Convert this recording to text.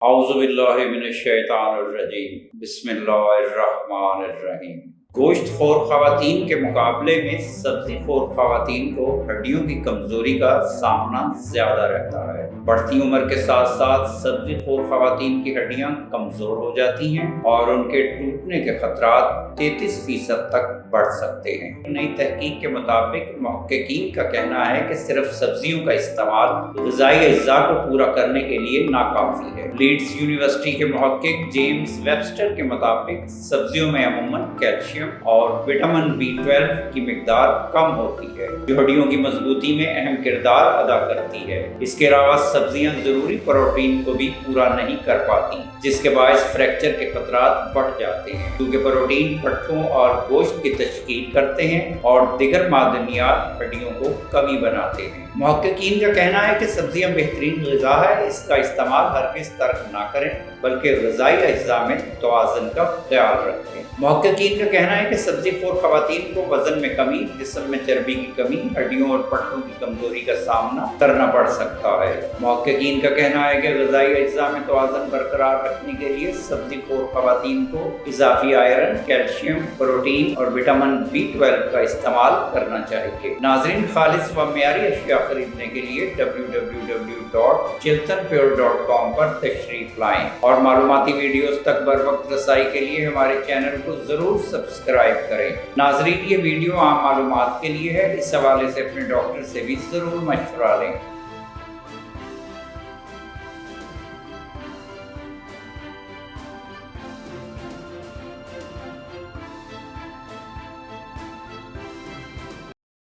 اعوذ باللہ من الشیطان الرجیم بسم اللہ الرحمن الرحیم۔ گوشت خور خواتین کے مقابلے میں سبزی خور خواتین کو ہڈیوں کی کمزوری کا سامنا زیادہ رہتا ہے۔ بڑھتی عمر کے ساتھ ساتھ سبزی خور خواتین کی ہڈیاں کمزور ہو جاتی ہیں اور ان کے ٹوٹنے کے خطرات 33% تک بڑھ سکتے ہیں۔ نئی تحقیق کے مطابق محققین کا کہنا ہے کہ صرف سبزیوں کا استعمال غذائی اجزاء کو پورا کرنے کے لیے ناکافی ہے۔ لیڈز یونیورسٹی کے محقق جیمز ویبسٹر کے مطابق سبزیوں میں عموماً کیلشیم اور وٹامن B12 کی مقدار کم ہوتی ہے جو ہڈیوں کی مضبوطی میں اہم کردار ادا کرتی ہے۔ اس کے علاوہ سبزیاں ضروری پروٹین کو بھی پورا نہیں کر پاتی جس کے باعث فریکچر کے خطرات بڑھ جاتے ہیں، کیونکہ پروٹین پٹھوں اور گوشت کی تشکیل کرتے ہیں اور دیگر معدنیات ہڈیوں کو کمی بناتے ہیں۔ محققین کا کہنا ہے کہ سبزیاں بہترین غذا ہے، اس کا استعمال ہرگز ترک نہ کریں بلکہ غذائی اجزاء میں توازن کا خیال رکھیں۔ محققین کا کہنا ہے کہ سبزی خور خواتین کو وزن میں کمی، جسم میں چربی کی کمی، ہڈیوں اور پٹھوں کی کمزوری کا سامنا کرنا پڑ سکتا ہے۔ محققین کا کہنا ہے کہ غذائی اجزاء میں توازن برقرار رکھنے کے لیے سبزی خور خواتین کو اضافی آئرن، کیلشیم، پروٹین اور وٹامن B12 کا استعمال کرنا چاہیے۔ ناظرین، خالص و معیاری اشیاء خریدنے کے لیے www.chiltonpure.com پر تشریف لائیں اور معلوماتی ویڈیوز تک بر وقت رسائی کے لیے ہمارے چینل کو ضرور سبسکرائب کریں۔ ناظرین، یہ ویڈیو عام معلومات کے لیے ہے، اس حوالے سے اپنے ڈاکٹر سے بھی ضرور مشورہ لیں۔